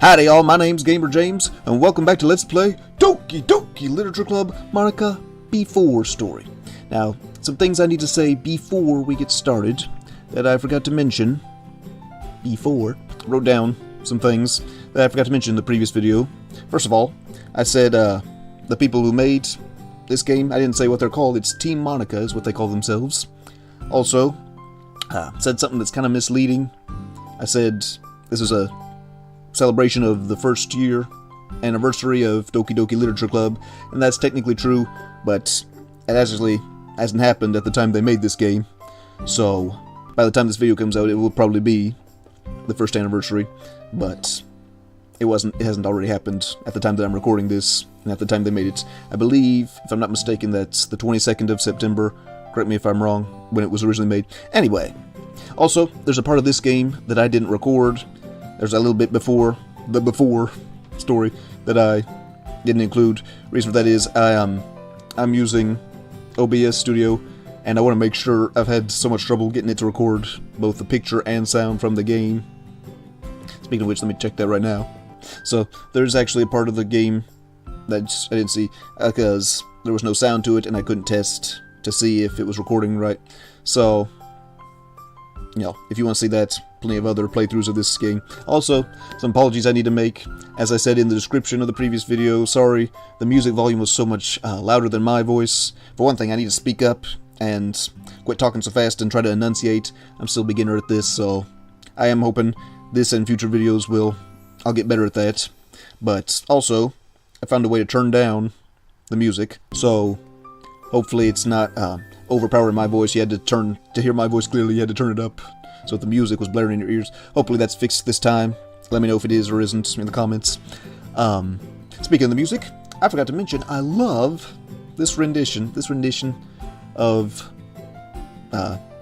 Howdy y'all, my name's Gamer James, and welcome back to Let's Play Doki Doki Literature Club Monika B4 story. Now, some things I need to say before we get started that I forgot to mention before. I wrote down some things that I forgot to mention in the previous video. First of all, I said the people who made this game, I didn't say what they're called, it's Team Monika is what they call themselves. Also, said something that's kind of misleading. I said this is a celebration of the first year anniversary of Doki Doki Literature Club, and that's technically true, but it actually hasn't happened at the time they made this game. So by the time this video comes out, it will probably be the first anniversary, but it hasn't already happened at the time that I'm recording this, and at the time they made it. I believe, if I'm not mistaken, that's the 22nd of September. Correct me if I'm wrong, when it was originally made. Anyway, also, there's a part of this game that I didn't record. There's a little bit before the before story that I didn't include. Reason for that is I'm using OBS Studio, and I want to make sure. I've had so much trouble getting it to record both the picture and sound from the game. Speaking of which, let me check that right now. So there's actually a part of the game that I didn't see because there was no sound to it, and I couldn't test to see if it was recording right. So, you know, if you want to see that, plenty of other playthroughs of this game. Also, some apologies I need to make. As I said in the description of the previous video, sorry, the music volume was so much louder than my voice. For one thing, I need to speak up and quit talking so fast and try to enunciate. I'm still a beginner at this, so I am hoping this and future videos I'll get better at that. But also, I found a way to turn down the music, so hopefully it's not overpowering my voice. To hear my voice clearly, you had to turn it up, so if the music was blaring in your ears. Hopefully that's fixed this time. Let me know if it is or isn't in the comments. Speaking of the music, I forgot to mention, I love this rendition. This rendition of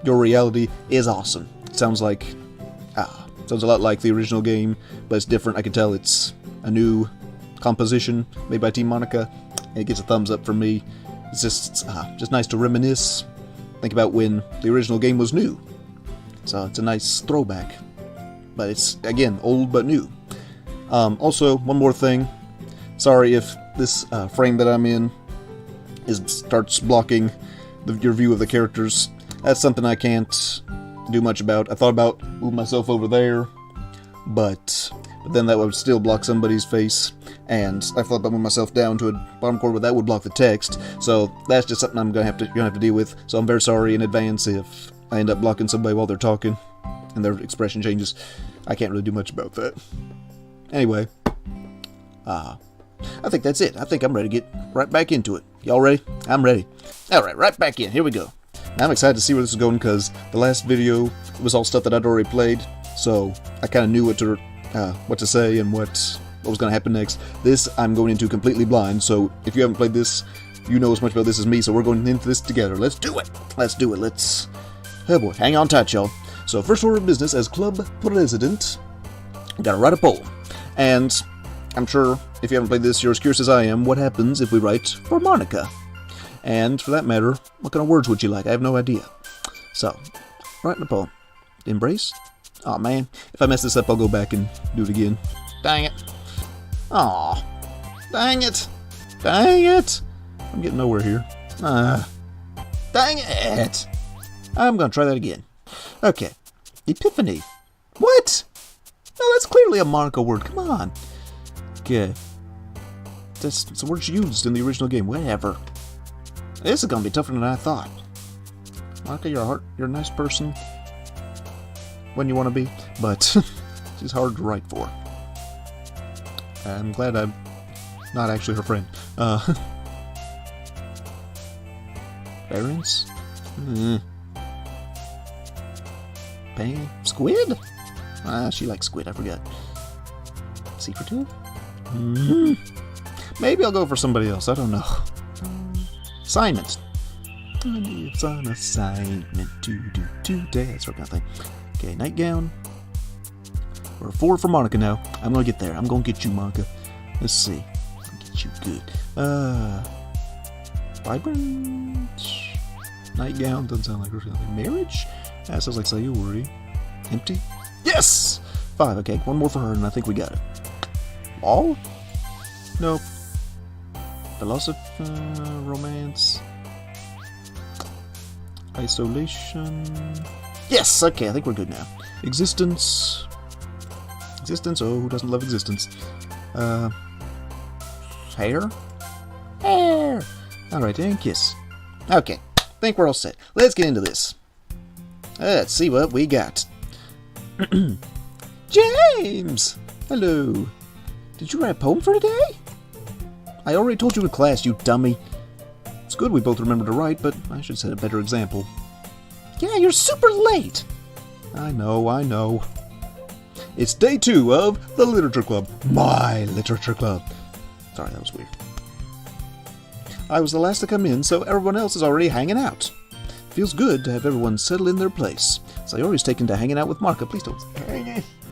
Your Reality is awesome. It sounds a lot like the original game, but it's different. I can tell it's a new composition made by Team Monika, and it gets a thumbs up from me. It's just nice to reminisce, think about when the original game was new. So it's a nice throwback, but it's, again, old but new. Also, one more thing. Sorry if this frame that I'm in starts blocking your view of the characters. That's something I can't do much about. I thought about moving myself over there, but then that would still block somebody's face, and I thought about moving myself down to a bottom corner, but that would block the text. So that's just something you're gonna have to deal with. So I'm very sorry in advance if I end up blocking somebody while they're talking and their expression changes. I can't really do much about that. Anyway, I think that's it. I think I'm ready to get right back into it. Y'all ready? I'm ready. Alright, right back in. Here we go. I'm excited to see where this is going because the last video was all stuff that I'd already played, so I kind of knew what to say and what was going to happen next. This I'm going into completely blind, so if you haven't played this, you know as much about this as me, so we're going into this together. Let's do it! Let's do it. Oh boy, hang on tight, y'all. So first order of business as club president, gotta write a poem. And I'm sure if you haven't played this, you're as curious as I am, what happens if we write for Monika? And for that matter, what kind of words would you like? I have no idea. So, writing a poem. Embrace? Aw, man. If I mess this up, I'll go back and do it again. Dang it. Aw. Dang it. Dang it. I'm getting nowhere here. Dang it. I'm gonna try that again. Okay. Epiphany. What? No, that's clearly a Monika word. Come on. Okay. That's a word she used in the original game. Whatever. This is gonna be tougher than I thought. Monika, you're a nice person when you want to be, but she's hard to write for. I'm glad I'm not actually her friend. Parents? Squid? She likes squid, I forgot. Secretive? Maybe I'll go for somebody else, I don't know. Assignment. It's an assignment to do today. That's what kind of thing. Okay, nightgown. We're 4 for Monika now. I'm gonna get there. I'm gonna get you, Monika. Let's see. I'll get you good. Vibrant. Nightgown. Doesn't sound like marriage. That sounds like Sayuri. Empty. Yes! 5. Okay, one more for her, and I think we got it. All? Nope. Philosophy, romance, isolation. Yes, okay, I think we're good now. Existence. Existence, oh, who doesn't love existence? Hair? Hair! Alright, and kiss. Okay, think we're all set. Let's get into this. Let's see what we got. James! Hello. Did you write a poem for today? I already told you in class, you dummy. It's good we both remember to write, but I should set a better example. Yeah, you're super late. I know. It's day 2 of the Literature Club. My Literature Club. Sorry, that was weird. I was the last to come in, so everyone else is already hanging out. Feels good to have everyone settle in their place. Sayori's taken to hanging out with Marka. Please don't.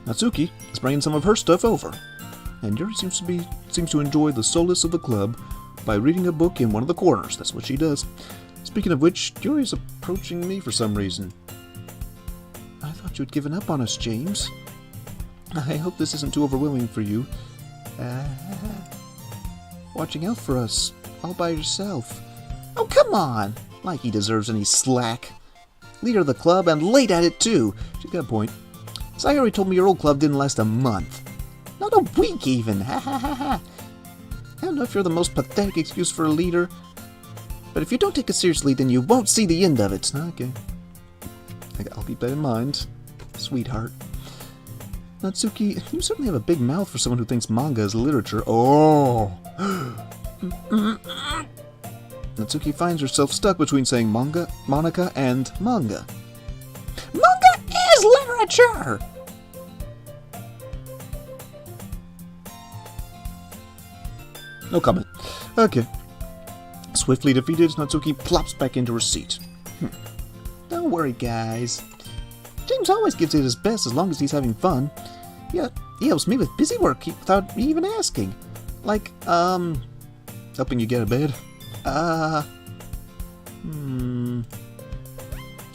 Natsuki is bringing some of her stuff over. And Yuri seems to enjoy the solace of the club by reading a book in one of the corners. That's what she does. Speaking of which, Yuri's approaching me for some reason. I thought you'd given up on us, James. I hope this isn't too overwhelming for you. Watching out for us, all by yourself. Oh, come on! Like he deserves any slack. Leader of the club, and late at it, too. She's got a point. Sayori told me your old club didn't last a month. Not a week, even. Ha ha ha ha. I don't know if you're the most pathetic excuse for a leader, but if you don't take it seriously, then you won't see the end of it. Okay. I'll keep that in mind, sweetheart. Natsuki, you certainly have a big mouth for someone who thinks manga is literature. Oh! Natsuki finds herself stuck between saying manga, Monika, and manga. Manga is literature! No comment. Okay. Swiftly defeated, Natsuki plops back into her seat. Don't worry, guys. James always gives it his best as long as he's having fun. Yeah, he helps me with busy work without me even asking. Like, helping you get a bed.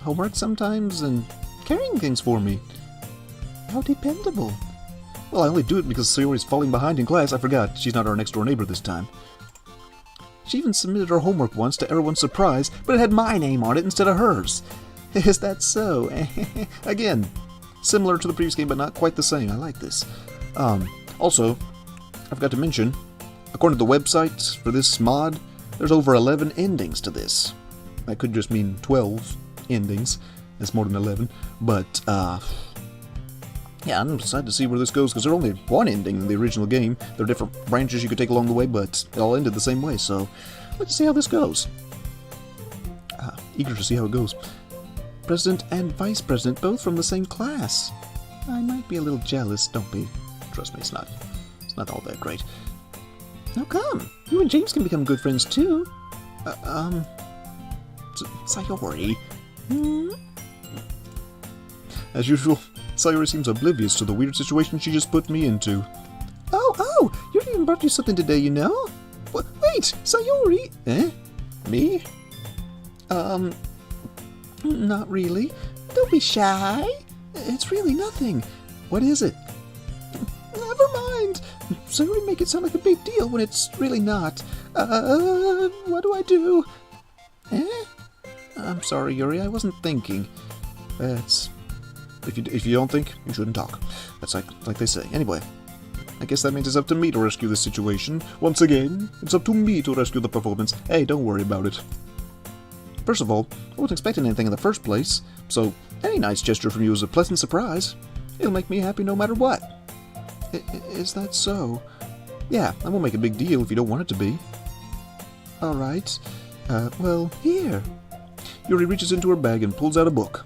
Homework sometimes, and carrying things for me. How dependable. Well, I only do it because Sayori's falling behind in class. I forgot, she's not our next-door neighbor this time. She even submitted her homework once to everyone's surprise, but it had my name on it instead of hers. Is that so? Again, similar to the previous game, but not quite the same. I like this. Also, I forgot to mention, according to the website for this mod, there's over 11 endings to this. That could just mean 12 endings. That's more than 11. But, yeah, I'm excited to see where this goes, because there's only one ending in the original game. There are different branches you could take along the way, but it all ended the same way, so let's see how this goes. Eager to see how it goes. President and Vice President, both from the same class. I might be a little jealous, don't be. Trust me, it's not all that great. Now come, you and James can become good friends too. Sayori. As usual, Sayori seems oblivious to the weird situation she just put me into. Oh, you even brought you something today, you know? Wait, Sayori! Me? Not really. Don't be shy. It's really nothing. What is it? Never mind. Sayori make it sound like a big deal when it's really not. What do I do? I'm sorry, Yuri, I wasn't thinking. That's... If you don't think, you shouldn't talk. That's like they say. Anyway, I guess that means it's up to me to rescue this situation. Once again, it's up to me to rescue the performance. Hey, don't worry about it. First of all, I wasn't expecting anything in the first place, so any nice gesture from you is a pleasant surprise. It'll make me happy no matter what. Is that so? Yeah, I won't make a big deal if you don't want it to be. Alright. Well, here. Yuri reaches into her bag and pulls out a book.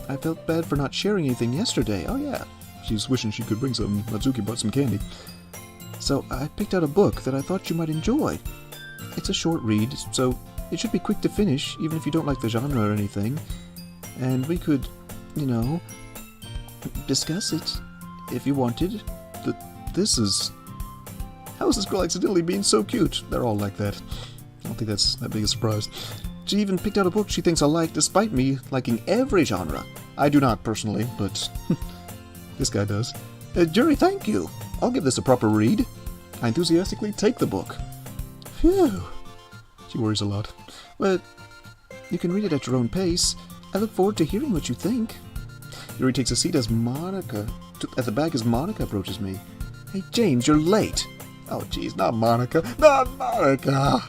I felt bad for not sharing anything yesterday. Oh yeah, she's wishing she could bring some. Natsuki brought some candy. So I picked out a book that I thought you might enjoy. It's a short read, so it should be quick to finish, even if you don't like the genre or anything. And we could, you know, discuss it, if you wanted. This is... How is this girl accidentally being so cute? They're all like that. I don't think that's that big a surprise. She even picked out a book she thinks I like, despite me liking every genre. I do not, personally, but this guy does. Jerry, thank you. I'll give this a proper read. I enthusiastically take the book. Phew. She worries a lot. But you can read it at your own pace. I look forward to hearing what you think. Yuri takes a seat at the back as Monika approaches me. Hey, James, you're late. Oh, geez, not Monika. Not Monika!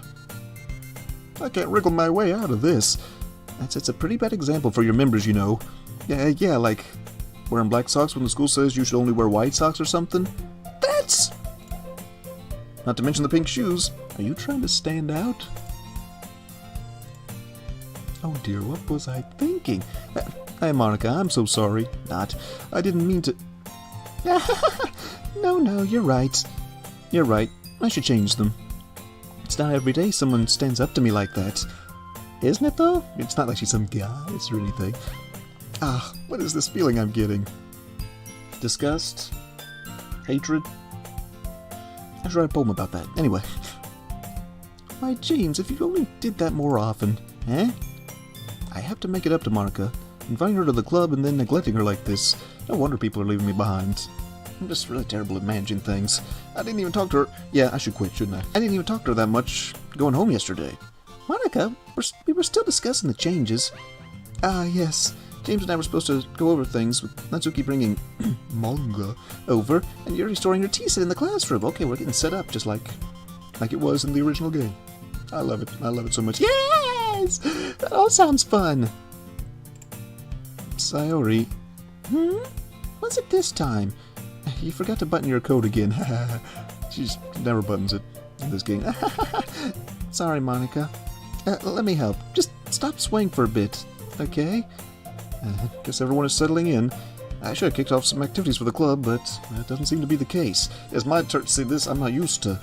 I can't wriggle my way out of this. It's a pretty bad example for your members, you know. Yeah, like wearing black socks when the school says you should only wear white socks or something. That's... Not to mention the pink shoes. Are you trying to stand out? Oh dear, what was I thinking? Hey, Monika, I'm so sorry. Not. I didn't mean to... No, you're right. You're right. I should change them. It's not every day someone stands up to me like that. Isn't it, though? It's not like she's some goddess or anything. What is this feeling I'm getting? Disgust? Hatred? I should write a poem about that. Anyway. Why, James, if you only did that more often, eh? I have to make it up to Monika. Inviting her to the club and then neglecting her like this. No wonder people are leaving me behind. I'm just really terrible at managing things. I didn't even talk to her. Yeah, I should quit, shouldn't I? I didn't even talk to her that much going home yesterday. Monika, we were still discussing the changes. Yes. James and I were supposed to go over things, with Natsuki bringing manga over, and you're restoring your tea set in the classroom. Okay, we're getting set up just like it was in the original game. I love it. I love it so much. Yes! That all sounds fun. Sayori. What's it this time? You forgot to button your coat again. She never buttons it in this game. Sorry, Monika. Let me help. Just stop swaying for a bit, okay? Guess everyone is settling in. I should have kicked off some activities for the club, but that doesn't seem to be the case. It's my turn to see this. I'm not used to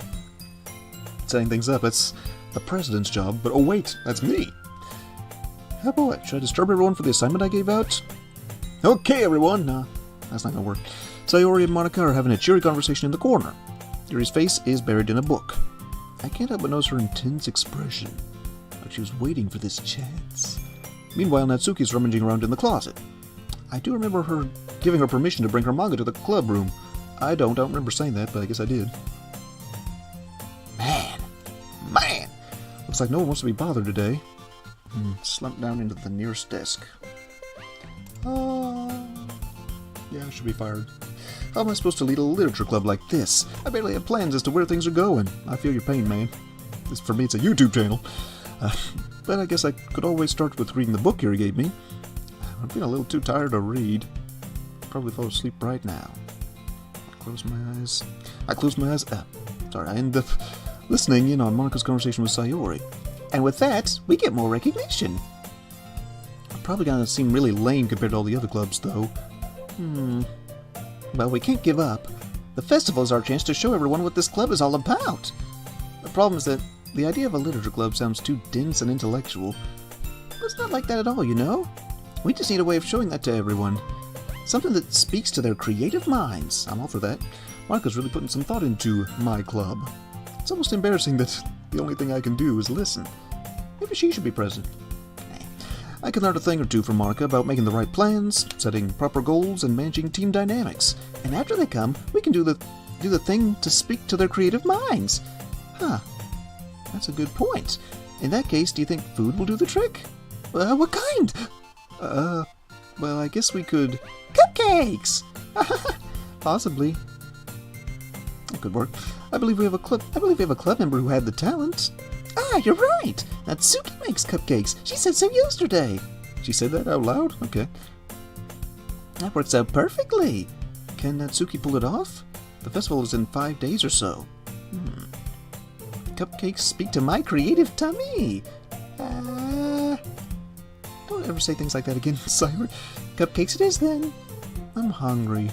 setting things up. That's the president's job. But oh wait, that's me. Oh boy, should I disturb everyone for the assignment I gave out? Okay, everyone. No, that's not gonna work. Sayori and Monika are having a cheery conversation in the corner. Yuri's face is buried in a book. I can't help but notice her intense expression, like she was waiting for this chance. Meanwhile, Natsuki's rummaging around in the closet. I do remember her giving her permission to bring her manga to the club room. I don't remember saying that, but I guess I did. Man! Looks like no one wants to be bothered today. Slumped down into the nearest desk. Yeah, I should be fired. How am I supposed to lead a literature club like this? I barely have plans as to where things are going. I feel your pain, man. For me, it's a YouTube channel. But I guess I could always start with reading the book Yuri gave me. I'm feeling a little too tired to read. Probably fall asleep right now. I close my eyes. Sorry, I end up listening in on Monika's conversation with Sayori. And with that, we get more recognition. I'm probably gonna seem really lame compared to all the other clubs, though. Well, we can't give up. The festival is our chance to show everyone what this club is all about. The problem is that the idea of a literature club sounds too dense and intellectual. But it's not like that at all, you know? We just need a way of showing that to everyone. Something that speaks to their creative minds. I'm all for that. Monika's really putting some thought into my club. It's almost embarrassing that the only thing I can do is listen. Maybe she should be president. I can learn a thing or two from Monika about making the right plans, setting proper goals, and managing team dynamics. And after they come, we can do the thing to speak to their creative minds. Huh. That's a good point. In that case, do you think food will do the trick? What kind? Well, I guess we could... Cupcakes! Possibly. That could work. I believe we have a club member who had the talent. You're right! Natsuki makes cupcakes. She said so yesterday. She said that out loud? Okay. That works out perfectly. Can Natsuki pull it off? The festival is in 5 days or so. Cupcakes speak to my creative tummy. Don't ever say things like that again, Simon. Cupcakes it is then. I'm hungry.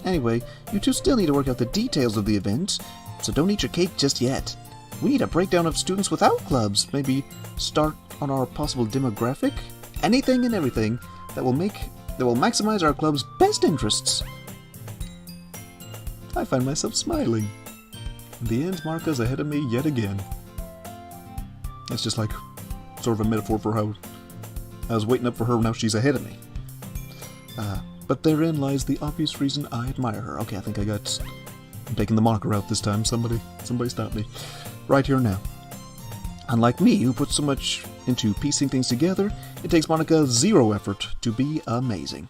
Anyway, you two still need to work out the details of the event, so don't eat your cake just yet. We need a breakdown of students without clubs. Maybe start on our possible demographic. Anything and everything that will maximize our club's best interests. I find myself smiling. In the end, Monika's ahead of me yet again. It's just like sort of a metaphor for how I was waiting up for her, now she's ahead of me. But therein lies the obvious reason I admire her. Okay, I think I'm taking the Monika route this time. Somebody stop me. Right here now. Unlike me, who puts so much into piecing things together, it takes Monika zero effort to be amazing.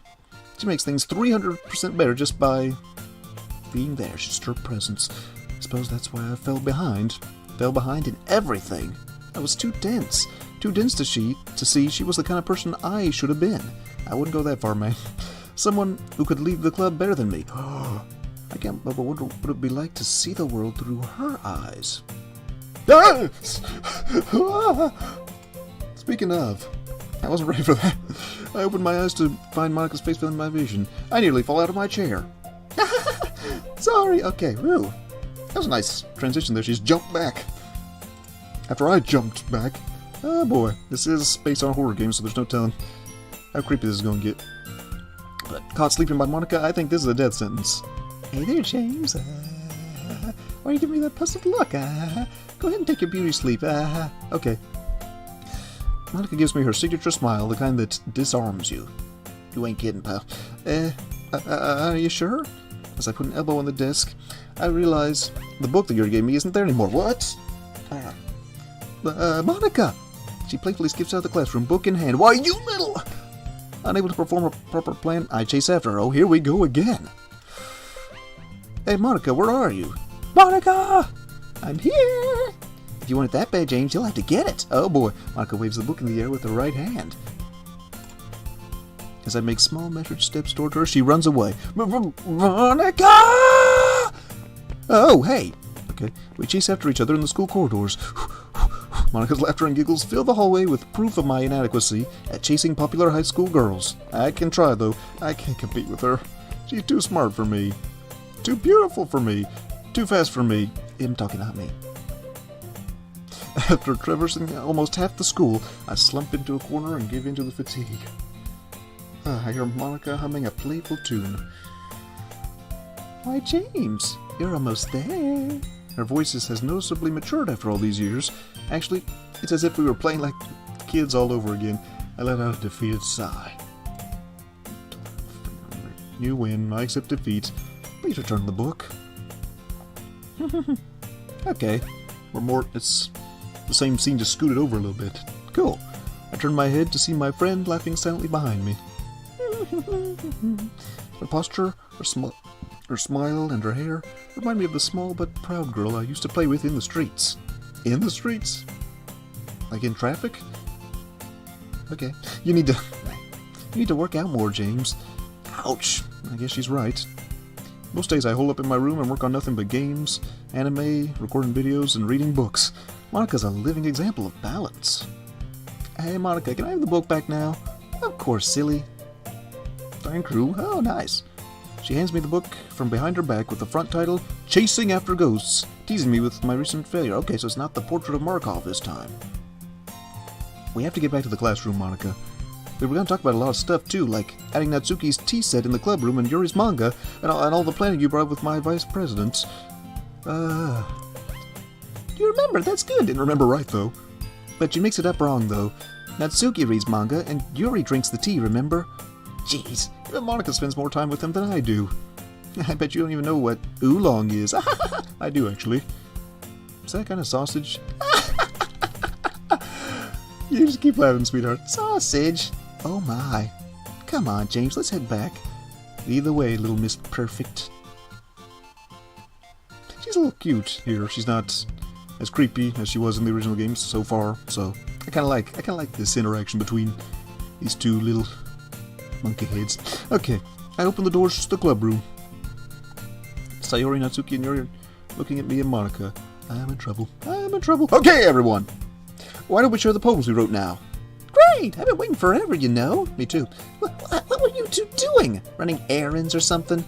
She makes things 300% better just by being there. Just her presence. I suppose that's why I fell behind. Fell behind in everything. I was too dense. Too dense to see she was the kind of person I should have been. I wouldn't go that far, man. Someone who could lead the club better than me. I can't but wonder what it would be like to see the world through her eyes. Speaking of, I wasn't ready for that. I opened my eyes to find Monika's face within my vision. I nearly fall out of my chair. Sorry. Okay, whew. That was a nice transition there. She's jumped back. After I jumped back. Oh boy, this is based on a horror game, so there's no telling how creepy this is going to get. But caught sleeping by Monika, I think this is a death sentence. Hey there, James. Why are you giving me that puzzled look? Go ahead and take your beauty sleep. Okay. Monika gives me her signature smile, the kind that disarms you. You ain't kidding, pal. Are you sure? As I put an elbow on the desk, I realize the book that you gave me isn't there anymore. What? Monika! She playfully skips out of the classroom, book in hand. Why, you little... Unable to perform a proper plan, I chase after her. Oh, here we go again. Hey, Monika, where are you? Monika! I'm here! If you want it that bad, James, you'll have to get it. Oh, boy. Monika waves the book in the air with her right hand. As I make small, measured steps toward her, she runs away. Monika! Oh, hey. Okay, we chase after each other in the school corridors. Monika's laughter and giggles fill the hallway with proof of my inadequacy at chasing popular high school girls. I can try, though. I can't compete with her. She's too smart for me. Too beautiful for me. Too fast for me. Him talking at me. After traversing almost half the school, I slump into a corner and give in to the fatigue. I hear Monika humming a playful tune. Why, James, you're almost there. Her voice has noticeably matured after all these years. Actually, it's as if we were playing like kids all over again. I let out a defeated sigh. You win. I accept defeat. Please return the book. Okay. It's the same scene, just scooted over a little bit. Cool. I turn my head to see my friend laughing silently behind me. Her posture, her smile, and her hair remind me of the small but proud girl I used to play with in the streets. In the streets? Like in traffic? Okay. You need to work out more, James. Ouch. I guess she's right. Most days I hole up in my room and work on nothing but games, anime, recording videos, and reading books. Monika's a living example of balance. Hey, Monika, can I have the book back now? Of course, silly. Thank you. Oh, nice. She hands me the book from behind her back with the front title, Chasing After Ghosts, teasing me with my recent failure. Okay, so it's not the Portrait of Markov this time. We have to get back to the classroom, Monika. We were going to talk about a lot of stuff, too, like adding Natsuki's tea set in the club room and Yuri's manga, and all the planning you brought up with my vice president. You remember, that's good. Didn't remember right, though. But she mixed it up wrong, though. Natsuki reads manga, and Yuri drinks the tea, remember? Jeez, even Monika spends more time with him than I do. I bet you don't even know what oolong is. I do, actually. Is that kind of sausage? You just keep laughing, sweetheart. Sausage? Oh my. Come on, James, let's head back. Either way, little Miss Perfect. She's a little cute here. She's not as creepy as she was in the original games so far, so I kinda like this interaction between these two little monkey heads. Okay, I open the doors to the club room. Sayori, Natsuki, and Yuri are looking at me and Monika. I'm in trouble. I'm in trouble. Okay, everyone! Why don't we share the poems we wrote now? Great! I've been waiting forever, you know. Me too. What were you two doing? Running errands or something?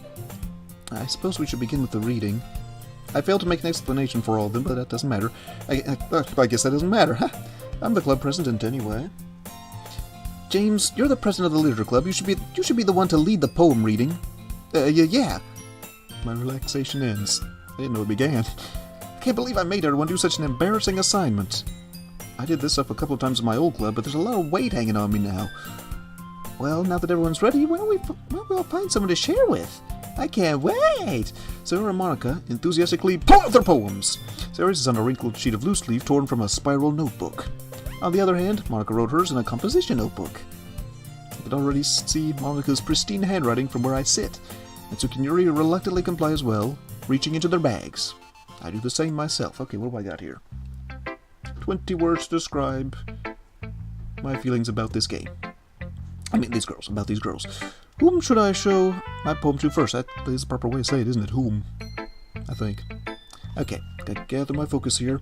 I suppose we should begin with the reading. I failed to make an explanation for all of them, but that doesn't matter. I guess that doesn't matter. I'm the club president anyway. James, you're the president of the literature club. You should be the one to lead the poem reading. Yeah. My relaxation ends. I didn't know it began. I can't believe I made everyone do such an embarrassing assignment. I did this stuff a couple of times in my old club, but there's a lot of weight hanging on me now. Well, now that everyone's ready, why don't we all find someone to share with? I can't wait! Sarah and Monica enthusiastically pull out their poems. Sarah's is on a wrinkled sheet of loose leaf torn from a spiral notebook. On the other hand, Monica wrote hers in a composition notebook. I can already see Monica's pristine handwriting from where I sit, and Suki and Yuri reluctantly comply as well, reaching into their bags. I do the same myself. Okay, what do I got here? 20 words to describe my feelings about this game. I mean, about these girls. Whom should I show my poem to first? That is the proper way to say it, isn't it? Whom? I think. Okay, gotta gather my focus here.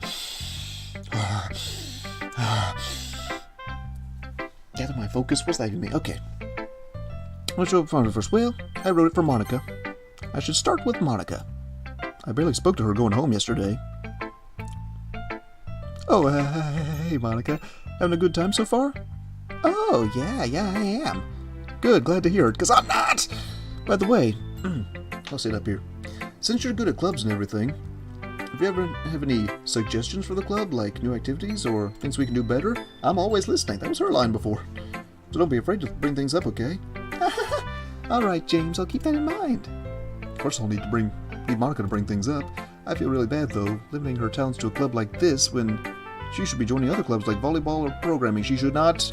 Gather my focus? What's that even mean? Okay. I'll show it first. Well, I wrote it for Monica. I should start with Monica. I barely spoke to her going home yesterday. Oh, hey, Monica. Having a good time so far? Oh, yeah, I am. Good, glad to hear it, because I'm not! By the way, I'll sit up here. Since you're good at clubs and everything, if you ever have any suggestions for the club, like new activities or things we can do better, I'm always listening. That was her line before. So don't be afraid to bring things up, okay? Alright, James, I'll keep that in mind. Of course I'll need Monica to bring things up. I feel really bad, though, limiting her talents to a club like this when she should be joining other clubs like volleyball or programming. She should not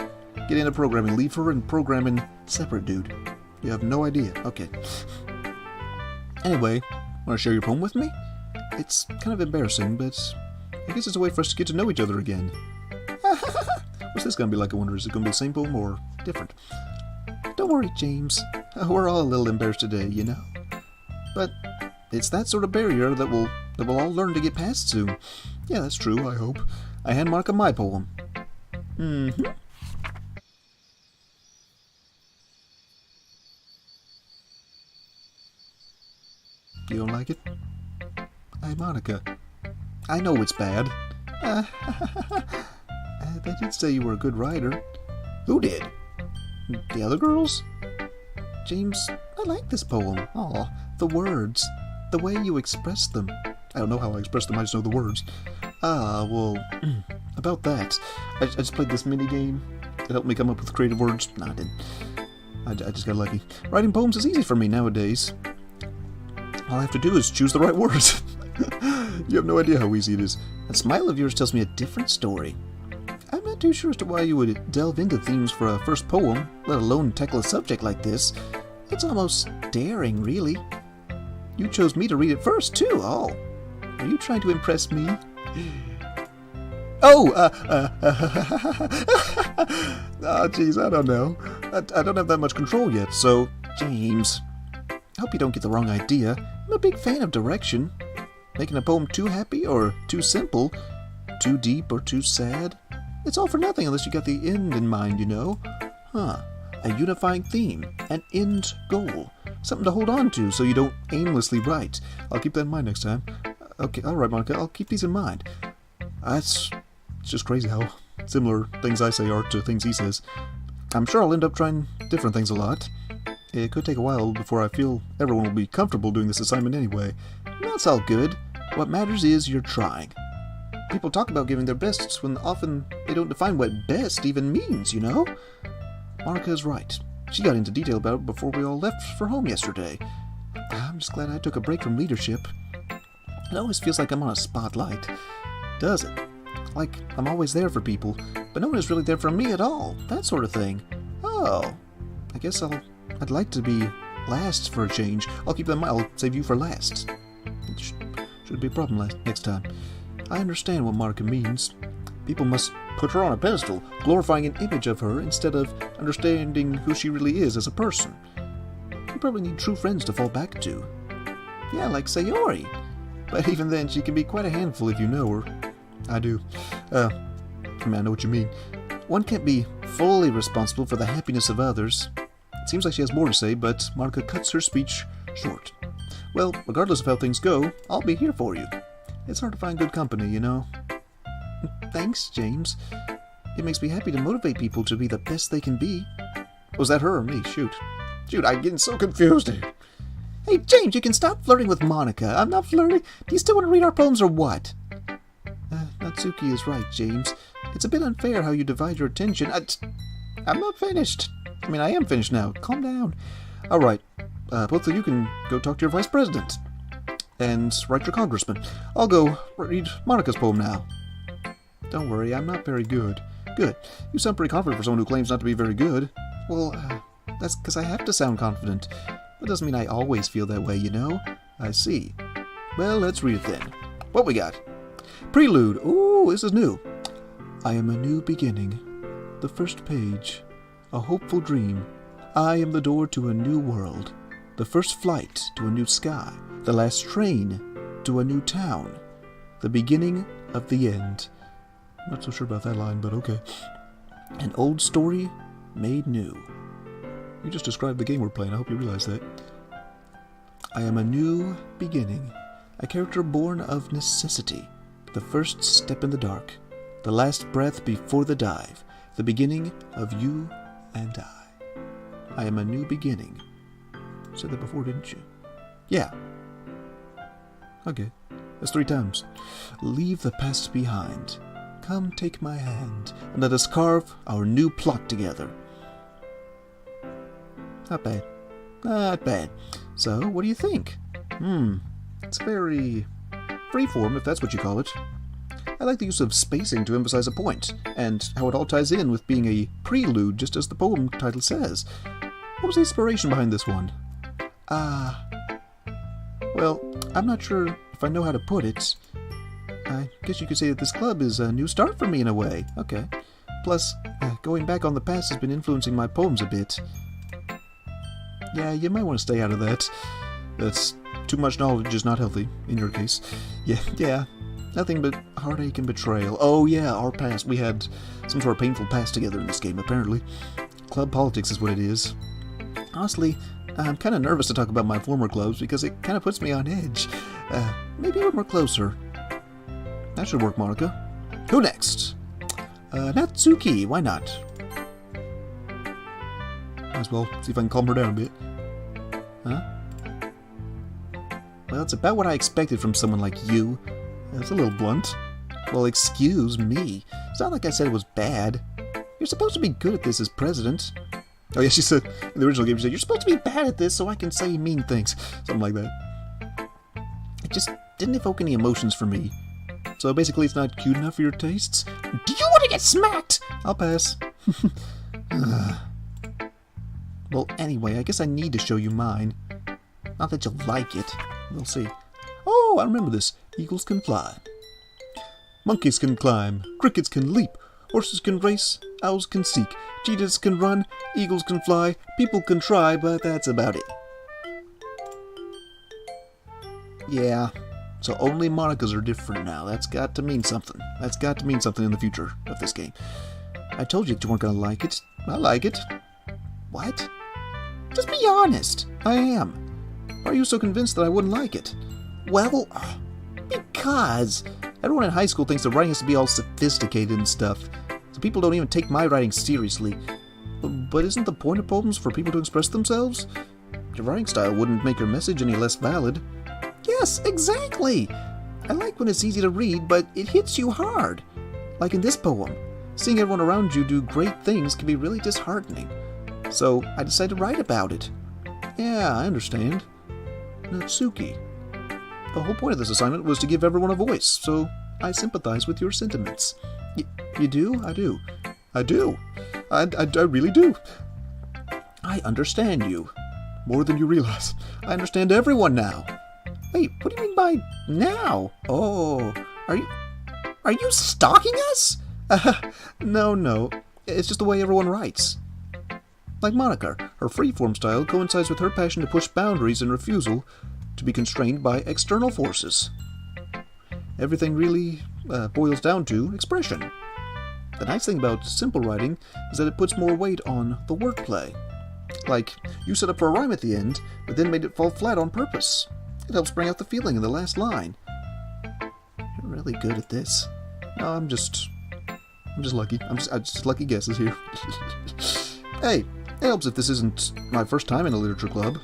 get into programming. Leave her and programming separate, dude. You have no idea. Okay. Anyway, want to share your poem with me? It's kind of embarrassing, but I guess it's a way for us to get to know each other again. What's this going to be like, I wonder? Is it going to be the same poem or different? Don't worry, James. We're all a little embarrassed today, you know? But it's that sort of barrier that we'll all learn to get past soon. Yeah, that's true, I hope. I hand Monica my poem. Mm-hmm. You don't like it? Hey, Monica. I know it's bad. They did say you were a good writer. Who did? The other girls? James, I like this poem. Aw, the words. The way you express them. I don't know how I express them, I just know the words. Well, about that. I just played this mini-game. It helped me come up with creative words. No, I didn't. I just got lucky. Writing poems is easy for me nowadays. All I have to do is choose the right words. You have no idea how easy it is. That smile of yours tells me a different story. I'm not too sure as to why you would delve into themes for a first poem, let alone tackle a subject like this. It's almost daring, really. You chose me to read it first, too. Oh, are you trying to impress me? Oh, jeez, I don't know. I don't have that much control yet, so, James, I hope you don't get the wrong idea. I'm a big fan of direction. Making a poem too happy or too simple, too deep or too sad, it's all for nothing unless you got the end in mind, you know? A unifying theme, an end goal, something to hold on to so you don't aimlessly write. I'll keep that in mind next time. Okay, alright, Monica, I'll keep these in mind. It's just crazy how similar things I say are to things he says. I'm sure I'll end up trying different things a lot. It could take a while before I feel everyone will be comfortable doing this assignment anyway. That's all good. What matters is you're trying. People talk about giving their best when often they don't define what best even means, you know? Monica is right. She got into detail about it before we all left for home yesterday. I'm just glad I took a break from leadership. It always feels like I'm on a spotlight. Does it? Like I'm always there for people, but no one is really there for me at all. That sort of thing. Oh, I guess I'd like to be last for a change. I'll keep that in mind. I'll save you for last. Should be a problem next time. I understand what Monica means. People must put her on a pedestal, glorifying an image of her instead of understanding who she really is as a person. You probably need true friends to fall back to. Yeah, like Sayori. But even then, she can be quite a handful if you know her. I do. I know what you mean. One can't be fully responsible for the happiness of others. It seems like she has more to say, but Monica cuts her speech short. Well, regardless of how things go, I'll be here for you. It's hard to find good company, you know. Thanks, James. It makes me happy to motivate people to be the best they can be. Was that her or me? Shoot, I'm getting so confused. Hey, James, you can stop flirting with Monica. I'm not flirting. Do you still want to read our poems or what? Natsuki is right, James. It's a bit unfair how you divide your attention. I'm not finished. I mean, I am finished now. Calm down. Alright, both of you can go talk to your vice president. And write your congressman. I'll go read Monika's poem now. Don't worry, I'm not very good. Good. You sound pretty confident for someone who claims not to be very good. Well, that's because I have to sound confident. That doesn't mean I always feel that way, you know? I see. Well, let's read it then. What we got? Prelude. Ooh, this is new. I am a new beginning. The first page. A hopeful dream. I am the door to a new world. The first flight to a new sky. The last train to a new town. The beginning of the end. Not so sure about that line, but okay. An old story made new. You just described the game we're playing. I hope you realize that. I am a new beginning. A character born of necessity. The first step in the dark. The last breath before the dive. The beginning of you and I. I am a new beginning. You said that before, didn't you? Yeah. Okay. That's 3 times. Leave the past behind. Come take my hand, and let us carve our new plot together. Not bad. Not bad. So, what do you think? It's very freeform, if that's what you call it. I like the use of spacing to emphasize a point, and how it all ties in with being a prelude, just as the poem title says. What was the inspiration behind this one? Well, I'm not sure if I know how to put it. I guess you could say that this club is a new start for me in a way. Okay. Plus, going back on the past has been influencing my poems a bit. Yeah, you might want to stay out of that. That's too much knowledge is not healthy, in your case. Yeah. Nothing but heartache and betrayal. Oh yeah, our past. We had some sort of painful past together in this game, apparently. Club politics is what it is. Honestly, I'm kind of nervous to talk about my former clubs because it kind of puts me on edge. Maybe a little more closer. That should work, Monika. Who next? Natsuki, why not? Might as well see if I can calm her down a bit. Huh? Well, it's about what I expected from someone like you. That's a little blunt. Well, excuse me. It's not like I said it was bad. You're supposed to be good at this as president. Oh yeah, she said, in the original game, she said, you're supposed to be bad at this so I can say mean things. Something like that. It just didn't evoke any emotions for me. So basically it's not cute enough for your tastes? Do you want to get smacked? I'll pass. Well, anyway, I guess I need to show you mine. Not that you'll like it. We'll see. Oh, I remember this. Eagles can fly. Monkeys can climb. Crickets can leap. Horses can race. Owls can seek. Cheetahs can run. Eagles can fly. People can try, but that's about it. Yeah. So only Monikas are different now. That's got to mean something. That's got to mean something in the future of this game. I told you that you weren't going to like it. I like it. What? Just be honest. I am. Why are you so convinced that I wouldn't like it? Well, because everyone in high school thinks the writing has to be all sophisticated and stuff. So people don't even take my writing seriously. But isn't the point of poems for people to express themselves? Your writing style wouldn't make your message any less valid. Yes, exactly! I like when it's easy to read, but it hits you hard. Like in this poem. Seeing everyone around you do great things can be really disheartening. So I decided to write about it. Yeah, I understand. Natsuki. The whole point of this assignment was to give everyone a voice, so I sympathize with your sentiments. You do? I do. I do. I really do. I understand you. More than you realize. I understand everyone now. Wait, what do you mean by now? Oh, are you stalking us? No. It's just the way everyone writes. Like Monika, her freeform style coincides with her passion to push boundaries and refusal to be constrained by external forces. Everything really boils down to expression. The nice thing about simple writing is that it puts more weight on the wordplay. Like, you set up for a rhyme at the end, but then made it fall flat on purpose. It helps bring out the feeling in the last line. You're really good at this. No, I'm just lucky. I'm just lucky guesses here. Hey, it helps if this isn't my first time in a literature club.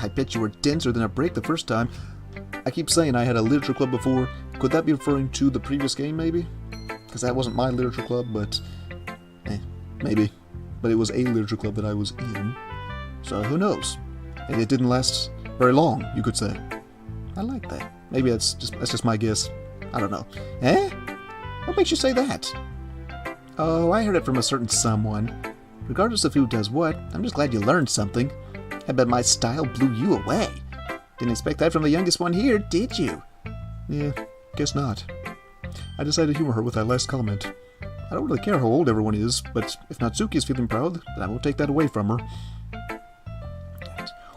I bet you were denser than a brick the first time. I keep saying I had a literature club before. Could that be referring to the previous game, maybe? Because that wasn't my literature club, but... maybe. but it was a literature club that I was in. So who knows? And it didn't last very long, you could say. I like that. Maybe that's just my guess. I don't know. Eh? What makes you say that? Oh, I heard it from a certain someone. Regardless of who does what, I'm just glad you learned something. I bet my style blew you away. Didn't expect that from the youngest one here, did you? Yeah, guess not. I decided to humor her with that last comment. I don't really care how old everyone is, but if Natsuki is feeling proud, then I won't take that away from her.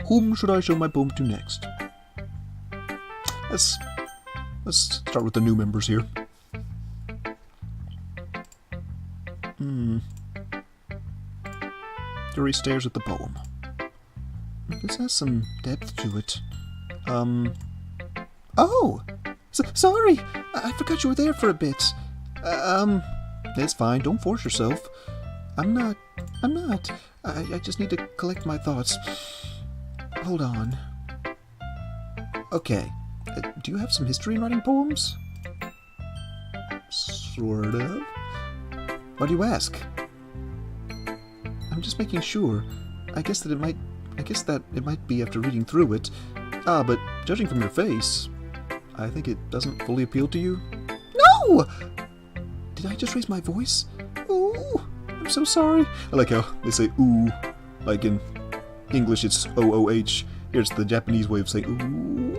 Whom should I show my poem to next? Let's start with the new members here. Yuri stares at the poem. This has some depth to it. Oh! Sorry! I forgot you were there for a bit. It's fine. Don't force yourself. I'm not. I just need to collect my thoughts. Hold on. Okay. Do you have some history in writing poems? Sort of. Why do you ask? I'm just making sure. I guess that it might be after reading through it. But judging from your face, I think it doesn't fully appeal to you. No! Did I just raise my voice? Ooh, I'm so sorry. I like how they say ooh. Like in English it's O-O-H. Here's the Japanese way of saying ooh.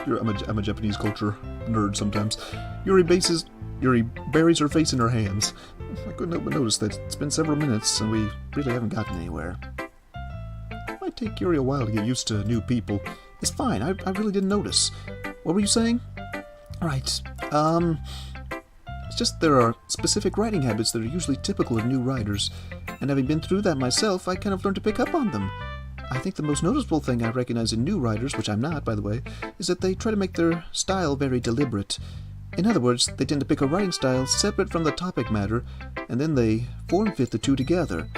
I'm a Japanese culture nerd sometimes. Yuri buries her face in her hands. I couldn't help but notice that it's been several minutes and we really haven't gotten anywhere. It might take Yuri a while to get used to new people. It's fine, I really didn't notice. What were you saying? Right, it's just there are specific writing habits that are usually typical of new writers, and having been through that myself, I kind of learned to pick up on them. I think the most noticeable thing I recognize in new writers, which I'm not, by the way, is that they try to make their style very deliberate. In other words, they tend to pick a writing style separate from the topic matter, and then they form-fit the two together.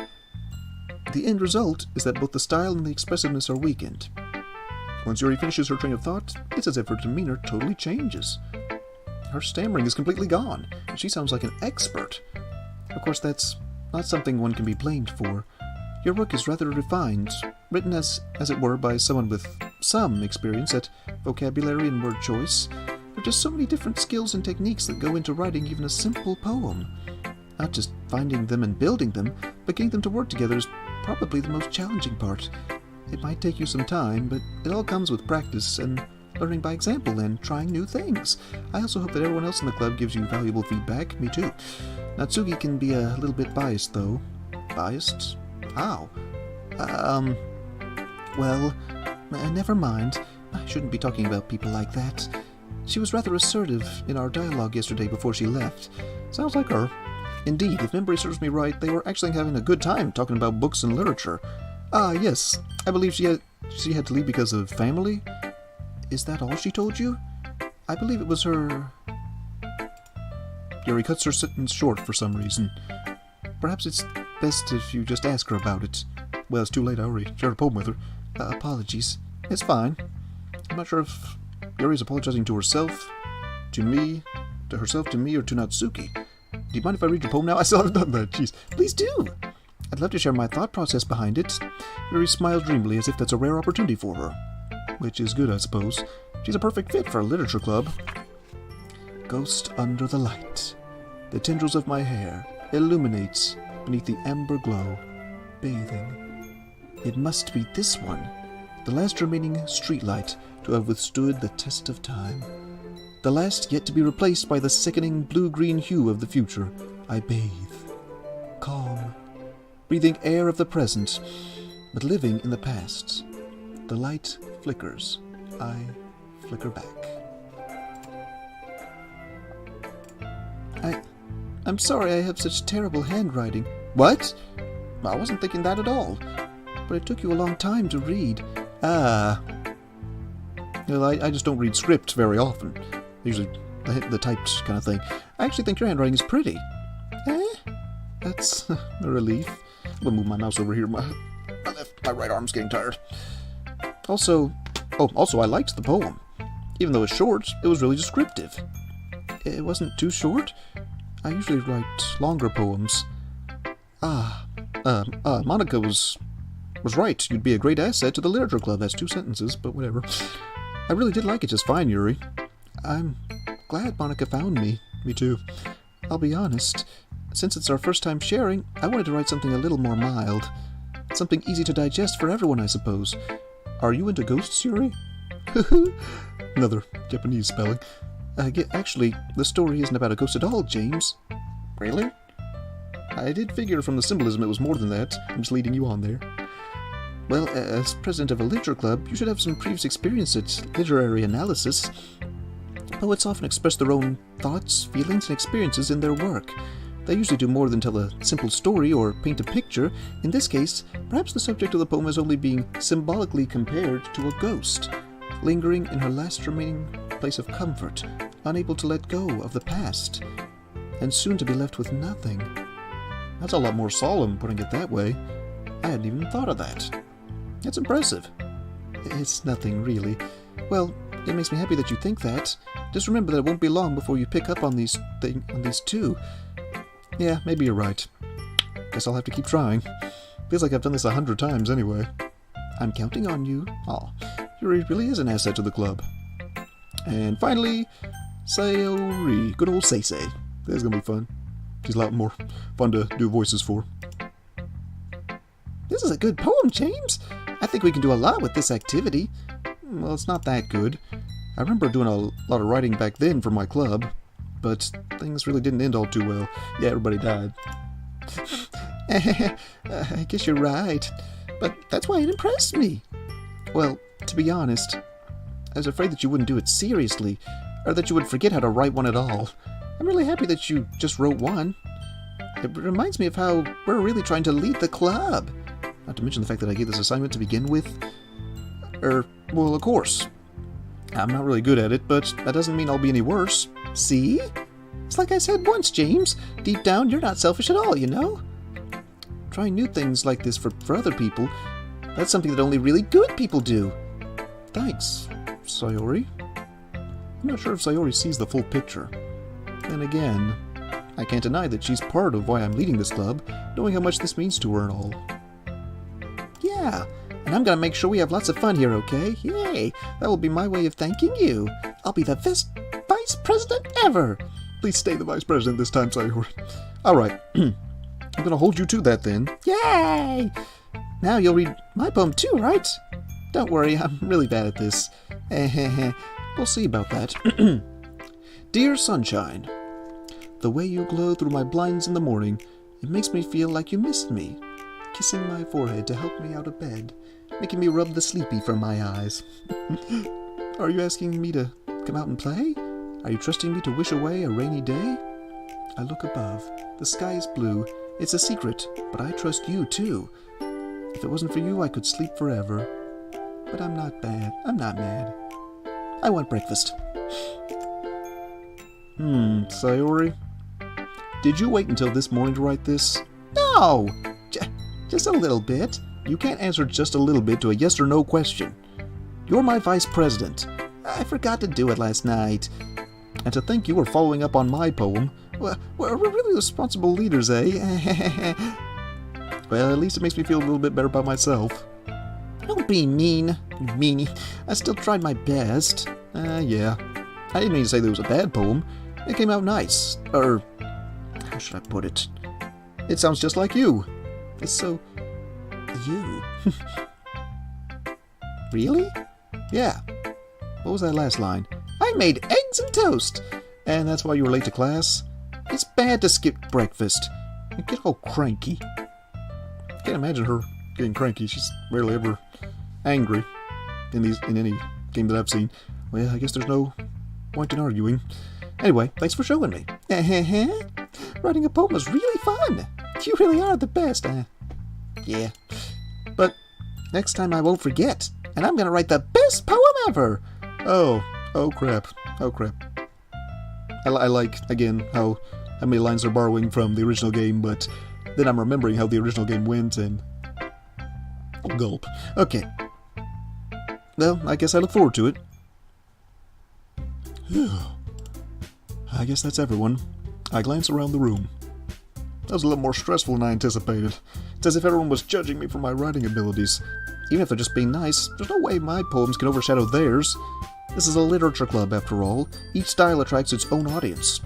The end result is that both the style and the expressiveness are weakened. Once Yuri finishes her train of thought, it's as if her demeanor totally changes. Her stammering is completely gone, and she sounds like an expert. Of course, that's not something one can be blamed for. Your work is rather refined, written as it were by someone with some experience at vocabulary and word choice. There are just so many different skills and techniques that go into writing even a simple poem. Not just finding them and building them, but getting them to work together is probably the most challenging part. It might take you some time, but it all comes with practice and learning by example and trying new things. I also hope that everyone else in the club gives you valuable feedback. Me too. Natsuki can be a little bit biased, though. Biased? How? Well, never mind. I shouldn't be talking about people like that. She was rather assertive in our dialogue yesterday before she left. Sounds like her. Indeed, if memory serves me right, they were actually having a good time talking about books and literature. Yes. I believe she had to leave because of family. Is that all she told you? I believe it was her... Yuri cuts her sentence short for some reason. Perhaps it's best if you just ask her about it. Well, it's too late. I already shared a poem with her. Apologies. It's fine. I'm not sure if Yuri's apologizing to herself, to me, to herself, to me, or to Natsuki. Do you mind if I read your poem now? I still haven't done that. Jeez. Please do. I'd love to share my thought process behind it. Yuri smiles dreamily as if that's a rare opportunity for her. Which is good, I suppose. She's a perfect fit for a literature club. Ghost under the light. The tendrils of my hair illuminates beneath the amber glow, bathing. It must be this one, the last remaining streetlight to have withstood the test of time. The last yet to be replaced by the sickening blue-green hue of the future. I bathe. Calm. Breathing air of the present, but living in the past. The light flickers. I flicker back. I'm sorry I have such terrible handwriting. What? I wasn't thinking that at all. But it took you a long time to read. Well, I just don't read script very often. Usually the typed kind of thing. I actually think your handwriting is pretty. That's a relief. I'm gonna move my mouse over here. My right arm's getting tired. Also, I liked the poem. Even though it's short, it was really descriptive. It wasn't too short. I usually write longer poems. Monika was right. You'd be a great asset to the literature club. That's 2 sentences, but whatever. I really did like it just fine, Yuri. I'm glad Monika found me. Me too. I'll be honest. Since it's our first time sharing, I wanted to write something a little more mild. Something easy to digest for everyone, I suppose. Are you into ghosts, Yuri? Another Japanese spelling. Actually, the story isn't about a ghost at all, James. Really? I did figure from the symbolism it was more than that. I'm just leading you on there. Well, as president of a literature club, you should have some previous experience at literary analysis. Poets often express their own thoughts, feelings, and experiences in their work. They usually do more than tell a simple story or paint a picture. In this case, perhaps the subject of the poem is only being symbolically compared to a ghost, lingering in her last remaining place of comfort, unable to let go of the past, and soon to be left with nothing. That's a lot more solemn, putting it that way. I hadn't even thought of that. That's impressive. It's nothing, really. Well, it makes me happy that you think that. Just remember that it won't be long before you pick up on these too. Yeah, maybe you're right. Guess I'll have to keep trying. Feels like I've done this 100 times anyway. I'm counting on you. Aw, Yuri really is an asset to the club. And finally, Sayori. Good old Say. This is gonna be fun. She's a lot more fun to do voices for. This is a good poem, James. I think we can do a lot with this activity. Well, it's not that good. I remember doing a lot of writing back then for my club, but things really didn't end all too well. Yeah, everybody died. I guess you're right, but that's why it impressed me. Well, to be honest, I was afraid that you wouldn't do it seriously, or that you would forget how to write one at all. I'm really happy that you just wrote one. It reminds me of how we're really trying to lead the club. Not to mention the fact that I gave this assignment to begin with. Well, of course. I'm not really good at it, but that doesn't mean I'll be any worse. See? It's like I said once, James. Deep down, you're not selfish at all, you know? Trying new things like this for other people, that's something that only really good people do. Thanks, Sayori. I'm not sure if Sayori sees the full picture. Then again, I can't deny that she's part of why I'm leading this club, knowing how much this means to her and all. Yeah, and I'm gonna make sure we have lots of fun here, okay? Yay! That will be my way of thanking you. I'll be the best vice president ever! Please stay the vice president this time, Sayori. Alright, I'm gonna hold you to that then. Yay! Now you'll read my poem too, right? Don't worry, I'm really bad at this. We'll see about that. Dear Sunshine, the way you glow through my blinds in the morning, it makes me feel like you missed me. Kissing my forehead to help me out of bed, making me rub the sleepy from my eyes. Are you asking me to come out and play? Are you trusting me to wish away a rainy day? I look above. The sky is blue. It's a secret, but I trust you too. If it wasn't for you, I could sleep forever. But I'm not bad. I'm not mad. I want breakfast. Sayori? Did you wait until this morning to write this? No! Just a little bit. You can't answer just a little bit to a yes or no question. You're my vice president. I forgot to do it last night. And to think you were following up on my poem, well, we're really responsible leaders, eh? Well, at least it makes me feel a little bit better about myself. Don't be mean, you meanie. I still tried my best. Yeah. I didn't mean to say that it was a bad poem. It came out nice. Or, how should I put it? It sounds just like you. It's so... you. Really? Yeah. What was that last line? I made eggs and toast! And that's why you were late to class? It's bad to skip breakfast. You get all cranky. I can't imagine her getting cranky. She's rarely ever angry in any game that I've seen. Well, I guess there's no point in arguing. Anyway, thanks for showing me. Writing a poem is really fun. You really are the best. Yeah. But next time I won't forget. And I'm gonna write the best poem ever. Oh crap. I like, again, how many lines are borrowing from the original game, but then I'm remembering how the original game went, and... gulp. Okay. Well, I guess I look forward to it. I guess that's everyone. I glance around the room. That was a little more stressful than I anticipated. It's as if everyone was judging me for my writing abilities. Even if they're just being nice, there's no way my poems can overshadow theirs. This is a literature club, after all. Each style attracts its own audience.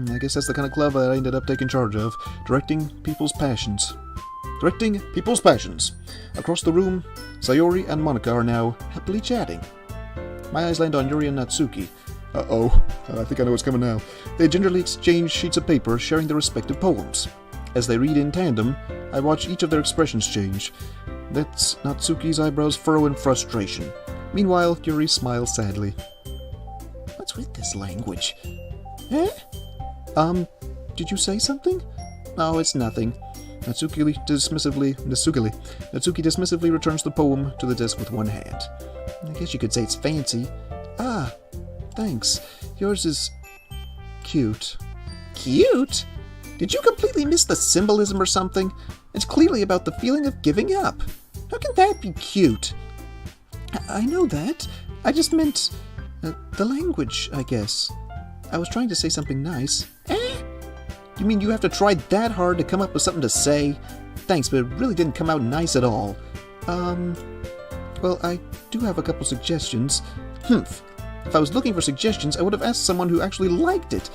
I guess that's the kind of club I ended up taking charge of, directing people's passions. Directing people's passions. Across the room, Sayori and Monika are now happily chatting. My eyes land on Yuri and Natsuki. Uh-oh, I think I know what's coming now. They gingerly exchange sheets of paper, sharing their respective poems. As they read in tandem, I watch each of their expressions change. That's Natsuki's eyebrows furrow in frustration. Meanwhile, Yuri smiles sadly. What's with this language? Eh? Did you say something? Oh, it's nothing. Natsuki dismissively returns the poem to the desk with one hand. I guess you could say it's fancy. Ah, thanks. Yours is cute. Cute? Did you completely miss the symbolism or something? It's clearly about the feeling of giving up. How can that be cute? I know that. I just meant the language, I guess. I was trying to say something nice. Eh? You mean you have to try that hard to come up with something to say? Thanks, but it really didn't come out nice at all. Well, I do have a couple suggestions. Humph. If I was looking for suggestions, I would have asked someone who actually liked it.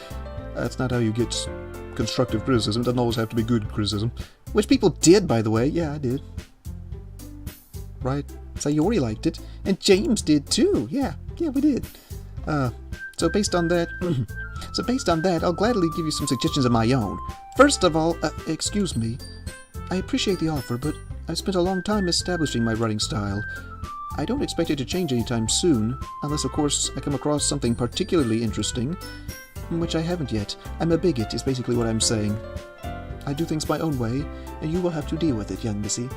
That's not how you get constructive criticism. It doesn't always have to be good criticism. Which people did, by the way. Yeah, I did. Right? Sayori liked it. And James did, too. Yeah, we did. So based on that, I'll gladly give you some suggestions of my own. First of all, excuse me. I appreciate the offer, but I've spent a long time establishing my writing style. I don't expect it to change anytime soon, unless, of course, I come across something particularly interesting, which I haven't yet. I'm a bigot, is basically what I'm saying. I do things my own way, and you will have to deal with it, young missy.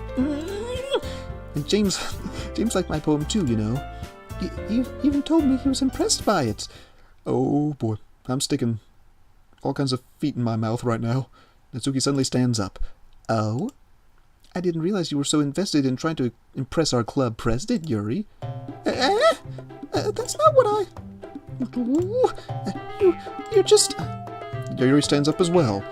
And James liked my poem too, you know. He even told me he was impressed by it. Oh boy, I'm sticking all kinds of feet in my mouth right now. Natsuki suddenly stands up. Oh? I didn't realize you were so invested in trying to impress our club president, Yuri. That's not what I... You're just... Yuri stands up as well.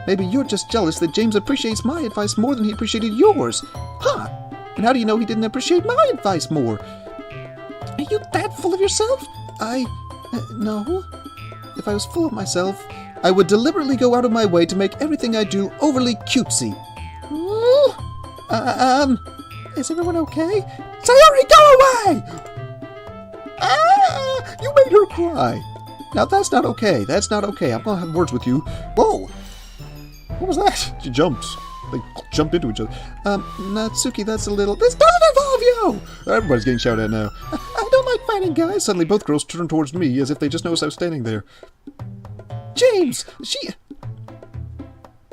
Maybe you're just jealous that James appreciates my advice more than he appreciated yours. Huh? And how do you know he didn't appreciate my advice more? Are you that full of yourself? No. If I was full of myself, I would deliberately go out of my way to make everything I do overly cutesy. Is everyone okay? Sayori, go away! You made her cry. Now that's not okay. That's not okay. I'm gonna have words with you. Whoa! What was that? She jumped. They jumped into each other. Natsuki, that's a little... This doesn't involve you! Everybody's getting shouted at now. I don't like fighting guys. Suddenly both girls turn towards me as if they just noticed I was standing there. James! She's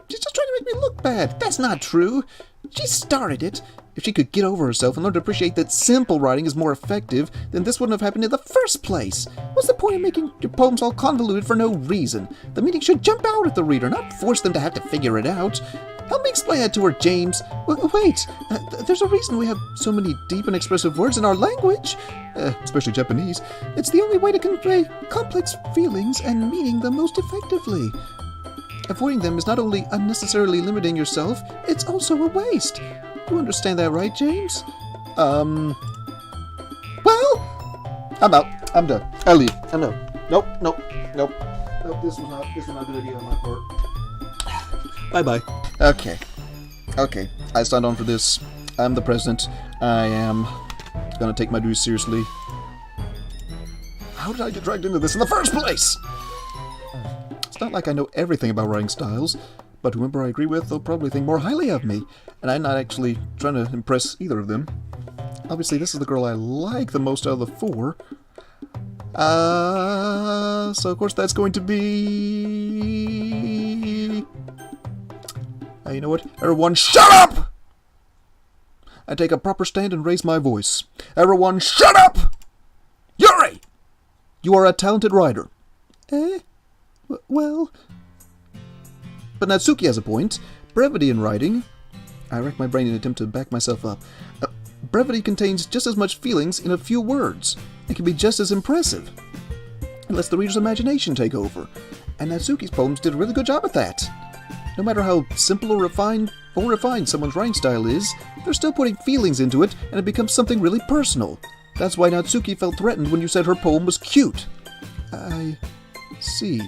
just trying to make me look bad. That's not true. She started it. If she could get over herself and learn to appreciate that simple writing is more effective, then this wouldn't have happened in the first place. What's the point of making your poems all convoluted for no reason? The meaning should jump out at the reader, not force them to have to figure it out. Help me explain that to her, James. Wait, there's a reason we have so many deep and expressive words in our language, especially Japanese. It's the only way to convey complex feelings and meaning the most effectively. Avoiding them is not only unnecessarily limiting yourself, it's also a waste. You understand that, right, James? Well, I'm out. I'm done. I leave. No. Nope. This was not a good idea on my part. Bye-bye. Okay. I signed on for this. I'm the president. I am gonna take my duties seriously. How did I get dragged into this in the first place? It's not like I know everything about writing styles, but whoever I agree with, they'll probably think more highly of me, and I'm not actually trying to impress either of them. Obviously, this is the girl I like the most out of the four. So of course that's going to be... you know what? Everyone shut up! I take a proper stand and raise my voice. Everyone shut up! Yuri! You are a talented writer. Well... But Natsuki has a point. Brevity in writing... I rack my brain in an attempt to back myself up. Brevity contains just as much feelings in a few words. It can be just as impressive. It lets the reader's imagination take over. And Natsuki's poems did a really good job at that. No matter how simple or refined someone's writing style is, they're still putting feelings into it, and it becomes something really personal. That's why Natsuki felt threatened when you said her poem was cute. I see.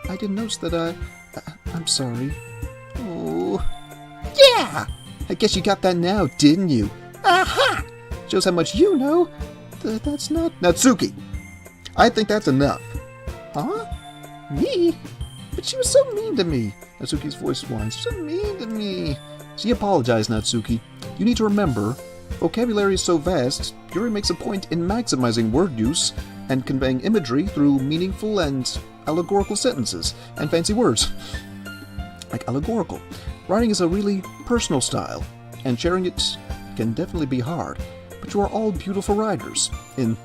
I didn't notice that I'm sorry. Oh. Yeah! I guess you got that now, didn't you? Aha! Shows how much you know. That's not... Natsuki! I think that's enough. Huh? Me? But she was so mean to me. Natsuki's voice whines. So mean to me. She apologized, Natsuki. You need to remember, vocabulary is so vast, Yuri makes a point in maximizing word use and conveying imagery through meaningful and allegorical sentences and fancy words. Like allegorical. Writing is a really personal style, and sharing it can definitely be hard, but you are all beautiful writers, in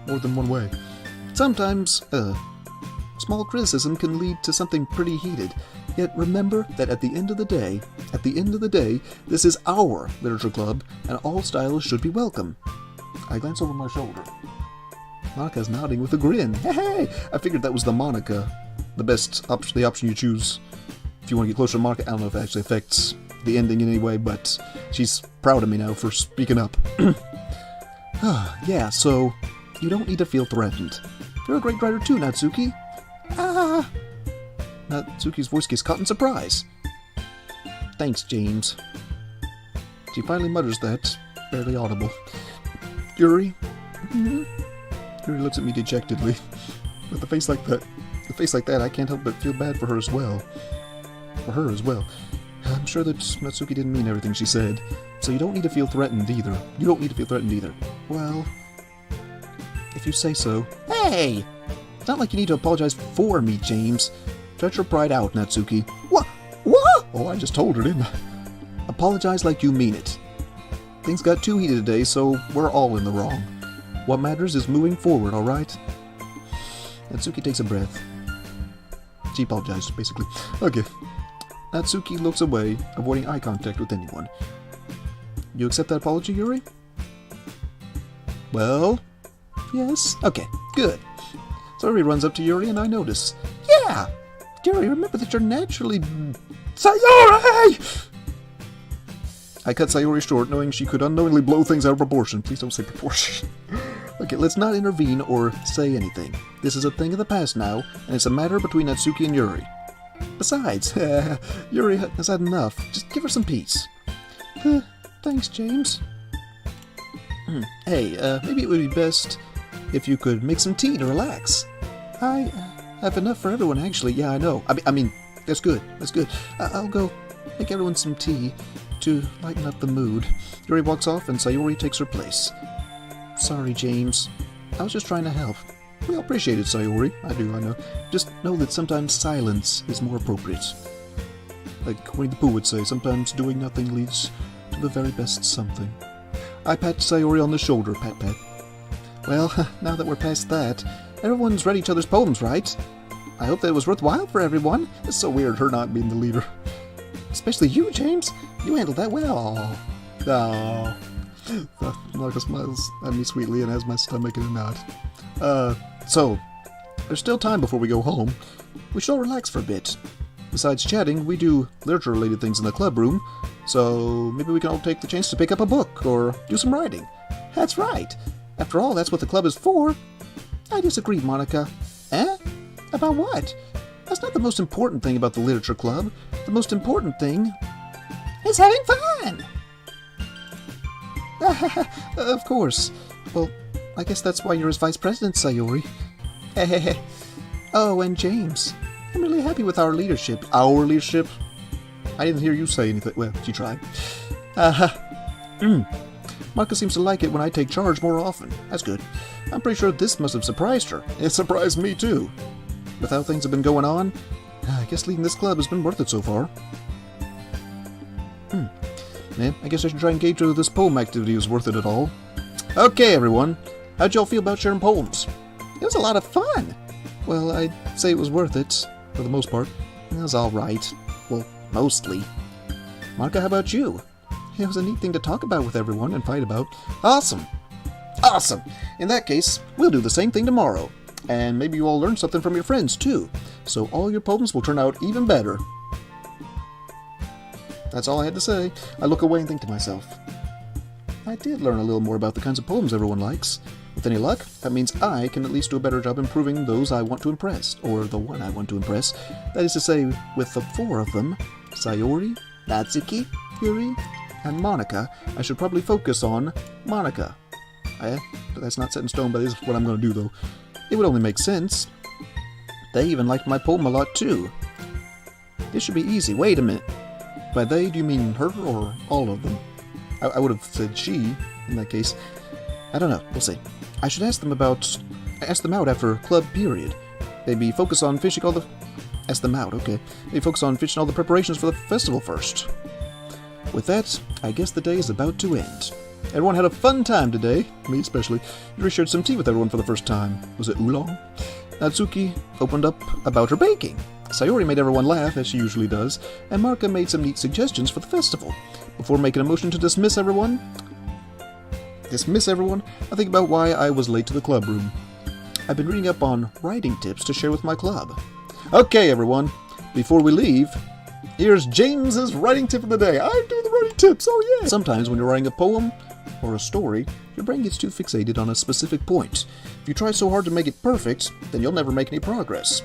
more than one way. Sometimes, small criticism can lead to something pretty heated, yet remember that at the end of the day, this is our literature club, and all styles should be welcome. I glance over my shoulder. Monika's nodding with a grin. Hey! I figured that was the Monika. The option you choose. If you want to get closer to Monika, I don't know if it actually affects the ending in any way, but she's proud of me now for speaking up. Yeah, so you don't need to feel threatened. You're a great writer too, Natsuki. Ah! Natsuki's voice gets caught in surprise. Thanks, James. She finally mutters that, barely audible. Yuri? Mm-hmm. Yuri looks at me dejectedly. With a face like that, I can't help but feel bad for her as well. I'm sure that Natsuki didn't mean everything she said, so you don't need to feel threatened either. Well, if you say so. Hey! It's not like you need to apologize for me, James. Judge your pride out, Natsuki. What? Oh, I just told her, didn't I? Apologize like you mean it. Things got too heated today, so we're all in the wrong. What matters is moving forward, alright? Natsuki takes a breath. She apologized, basically. Okay. Natsuki looks away, avoiding eye contact with anyone. You accept that apology, Yuri? Well, yes. Okay, good. So Yuri runs up to Yuri and I notice. Yeah! Yuri, remember that you're naturally... Sayori! I cut Sayori short, knowing she could unknowingly blow things out of proportion. Please don't say proportion. Okay, let's not intervene or say anything. This is a thing of the past now, and it's a matter between Natsuki and Yuri. Besides, Yuri has had enough. Just give her some peace. Thanks, James. Hey, maybe it would be best if you could make some tea to relax. I have enough for everyone, actually. Yeah, I know. I mean, that's good. I'll go make everyone some tea to lighten up the mood. Yuri walks off and Sayori takes her place. Sorry, James. I was just trying to help. We all appreciate it, Sayori. I know. Just know that sometimes silence is more appropriate. Like Winnie the Pooh would say, sometimes doing nothing leads to the very best something. I pat Sayori on the shoulder, pat. Well, now that we're past that, everyone's read each other's poems, right? I hope that it was worthwhile for everyone. It's so weird her not being the leader. Especially you, James. You handled that well. Oh. Monika smiles at me sweetly and has my stomach in a knot. So, there's still time before we go home. We should all relax for a bit. Besides chatting, we do literature-related things in the club room, so maybe we can all take the chance to pick up a book or do some writing. That's right. After all, that's what the club is for. I disagree, Monika. Eh? About what? That's not the most important thing about the literature club. The most important thing is having fun! Of course. Well, I guess that's why you're his vice president, Sayori. Oh, and James. I'm really happy with our leadership. Our leadership? I didn't hear you say anything. Well, she tried. Monika seems to like it when I take charge more often. That's good. I'm pretty sure this must have surprised her. It surprised me, too. With how things have been going on, I guess leading this club has been worth it so far. Man, I guess I should try and gauge whether this poem activity is worth it at all. Okay, everyone. How'd y'all feel about sharing poems? It was a lot of fun. Well, I'd say it was worth it, for the most part. It was alright. Well, mostly. Monika, how about you? It was a neat thing to talk about with everyone and fight about. Awesome! In that case, we'll do the same thing tomorrow. And maybe you all learn something from your friends, too. So all your poems will turn out even better. That's all I had to say. I look away and think to myself, I did learn a little more about the kinds of poems everyone likes. With any luck, that means I can at least do a better job improving those I want to impress, or the one I want to impress. That is to say, with the 4 of them, Sayori, Natsuki, Yuri, and Monika, I should probably focus on Monika. That's not set in stone, but this is what I'm going to do, though. It would only make sense. They even liked my poem a lot, too. This should be easy. Wait a minute. By they, do you mean her or all of them? I would have said she, in that case. I don't know. We'll see. I should ask them out after club period. Maybe focus on finishing all the... Ask them out, okay. Maybe focus on finishing all the preparations for the festival first. With that, I guess the day is about to end. Everyone had a fun time today, me especially. Yuri shared some tea with everyone for the first time. Was it oolong? Natsuki opened up about her baking. Sayori made everyone laugh, as she usually does, and Marika made some neat suggestions for the festival. Before making a motion to dismiss everyone, I think about why I was late to the club room. I've been reading up on writing tips to share with my club. Okay, everyone, before we leave, here's James's writing tip of the day. I'm doing the writing tips, oh yeah! Sometimes when you're writing a poem or a story, your brain gets too fixated on a specific point. If you try so hard to make it perfect, then you'll never make any progress.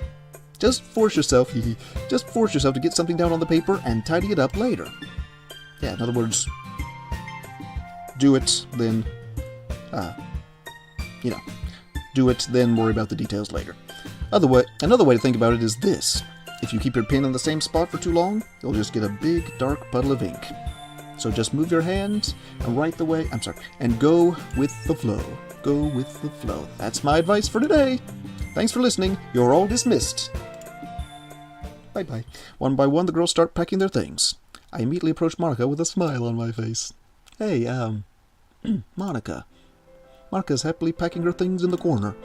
Just force yourself to get something down on the paper and tidy it up later. Yeah, in other words, do it, then, do it, then worry about the details later. Another way to think about it is this. If you keep your pen in the same spot for too long, you'll just get a big, dark puddle of ink. So just move your hand and go with the flow. Go with the flow. That's my advice for today. Thanks for listening. You're all dismissed. Bye-bye. One by one, the girls start packing their things. I immediately approach Monika with a smile on my face. Hey, Monika. Monika's happily packing her things in the corner.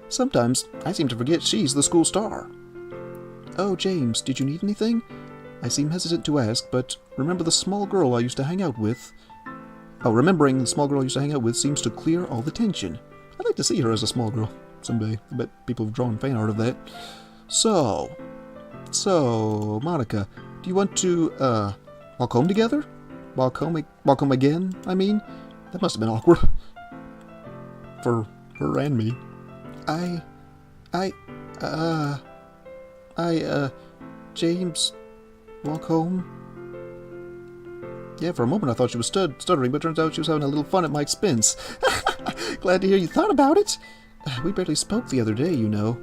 Sometimes I seem to forget she's the school star. Oh, James, did you need anything? I seem hesitant to ask, but remember the small girl I used to hang out with? Remembering the small girl I used to hang out with seems to clear all the tension. I'd like to see her as a small girl someday. I bet people have drawn fan art of that. So, Monika, do you want to, walk home together? Walk home again, I mean? That must have been awkward. For her and me. James, walk home? Yeah, for a moment I thought she was stuttering, but turns out she was having a little fun at my expense. Glad to hear you thought about it. We barely spoke the other day, you know.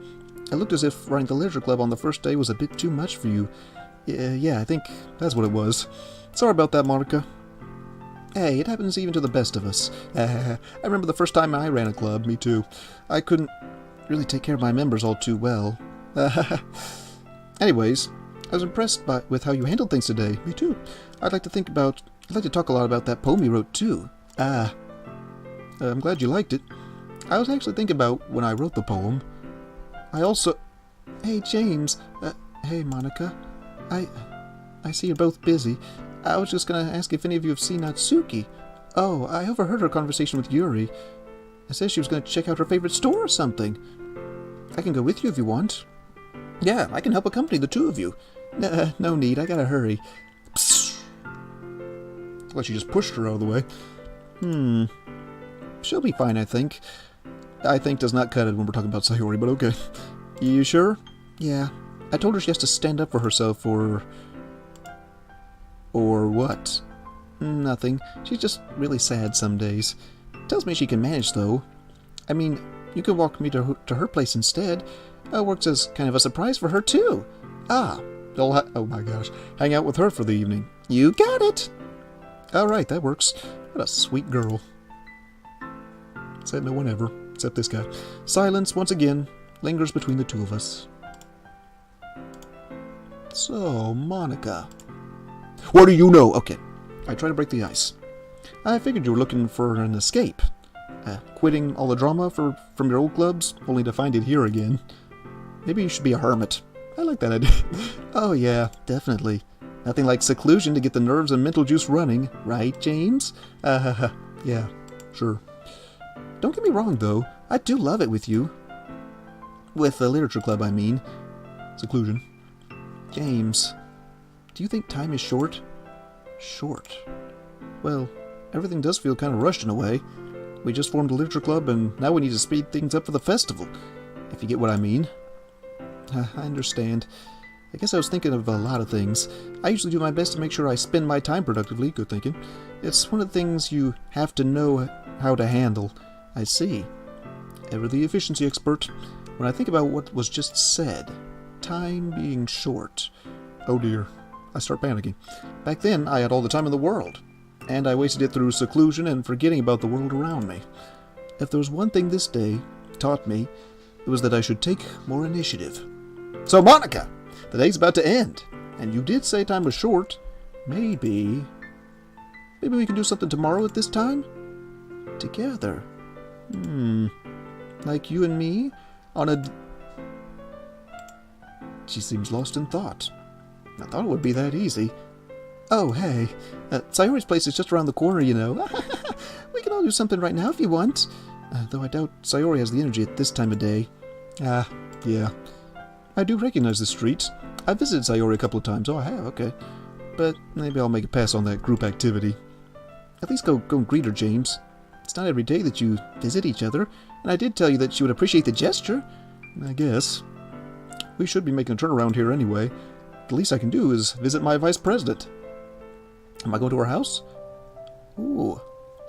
It looked as if running the literature club on the first day was a bit too much for you. Yeah, I think that's what it was. Sorry about that, Monika. Hey, it happens even to the best of us. I remember the first time I ran a club, me too. I couldn't really take care of my members all too well. Anyways, I was impressed with how you handled things today. Me too. I'd like to talk a lot about that poem you wrote too. I'm glad you liked it. I was actually thinking about when I wrote the poem. Hey, James. Hey, Monika. I see you're both busy. I was just gonna ask if any of you have seen Natsuki. Oh, I overheard her conversation with Yuri. It says she was gonna check out her favorite store or something. I can go with you if you want. Yeah, I can help accompany the two of you. No need, I gotta hurry. Psst. Like she just pushed her out of the way. She'll be fine, I think. I think does not cut it when we're talking about Sayori, but okay. You sure? Yeah. I told her she has to stand up for herself or what? Nothing. She's just really sad some days. Tells me she can manage, though. I mean, you could walk me to her place instead. Works as kind of a surprise for her, too. Oh my gosh. Hang out with her for the evening. You got it! Alright, that works. What a sweet girl. Said no one ever, except this guy. Silence, once again, lingers between the two of us. So, Monika. What do you know? Okay, I try to break the ice. I figured you were looking for an escape. Quitting all the drama from your old clubs, only to find it here again. Maybe you should be a hermit. I like that idea. Oh yeah, definitely. Nothing like seclusion to get the nerves and mental juice running, right, James? Yeah, sure. Don't get me wrong, though. I do love it with you. With the literature club, I mean. Seclusion. James, do you think time is short? Short? Well, everything does feel kind of rushed in a way. We just formed a literature club, and now we need to speed things up for the festival, if you get what I mean. I understand. I guess I was thinking of a lot of things. I usually do my best to make sure I spend my time productively. Good thinking. It's one of the things you have to know how to handle. I see. Ever the efficiency expert. When I think about what was just said, time being short. Oh dear. I start panicking. Back then, I had all the time in the world. And I wasted it through seclusion and forgetting about the world around me. If there was one thing this day taught me, it was that I should take more initiative. So, Monika, the day's about to end, and you did say time was short. Maybe we can do something tomorrow at this time? Together. Like you and me? On a... She seems lost in thought. I thought it would be that easy. Oh, hey. Sayori's place is just around the corner, you know. We can all do something right now if you want. Though I doubt Sayori has the energy at this time of day. Yeah. I do recognize the street. I've visited Sayori a couple of times. Oh, I have? Okay. But maybe I'll make a pass on that group activity. At least go and greet her, James. It's not every day that you visit each other, and I did tell you that she would appreciate the gesture. I guess. We should be making a turnaround here anyway. The least I can do is visit my vice president. Am I going to her house? Ooh.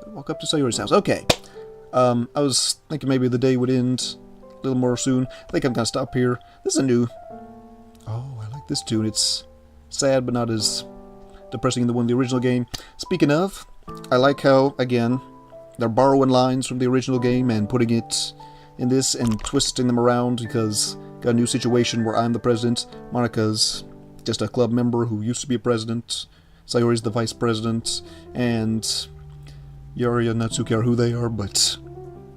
Walk up to Sayori's house. Okay. I was thinking maybe the day would end a little more soon. I think I'm going to stop here. This is a new... Oh, I like this tune. It's sad, but not as depressing as the one in the original game. Speaking of, I like how, again, they're borrowing lines from the original game and putting it in this and twisting them around because got a new situation where I'm the president. Monika's just a club member who used to be a president. Sayori's the vice president. And Yuri and Natsuki are who they are, but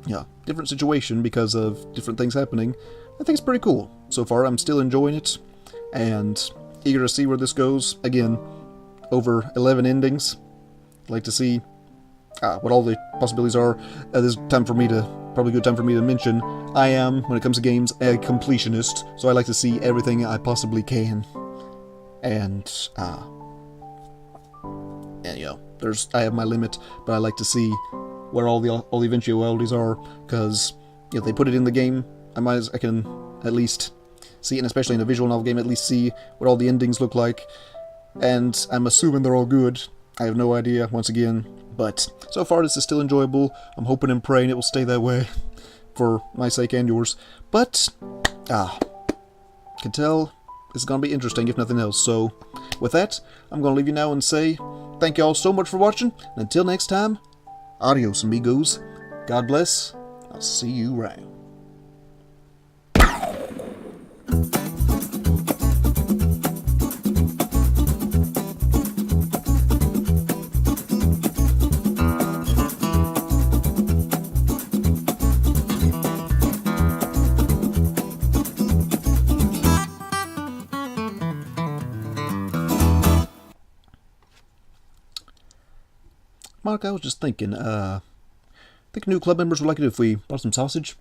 yeah, different situation because of different things happening. I think it's pretty cool. So far, I'm still enjoying it, and eager to see where this goes. Again, over 11 endings. I'd like to see what all the possibilities are. This is probably a good time for me to mention, I am, when it comes to games, a completionist, so I like to see everything I possibly can. And you know, I have my limit, but I like to see where all the eventualities are, because if they put it in the game, I can at least see it, and especially in a visual novel game, at least see what all the endings look like. And I'm assuming they're all good. I have no idea, once again, but so far this is still enjoyable. I'm hoping and praying it will stay that way, for my sake and yours. But, can tell this is going to be interesting, if nothing else. So, with that, I'm going to leave you now and say thank you all so much for watching, and until next time, adios, amigos. God bless. I'll see you around. Mark, I was just thinking, I think new club members would like it if we bought some sausage.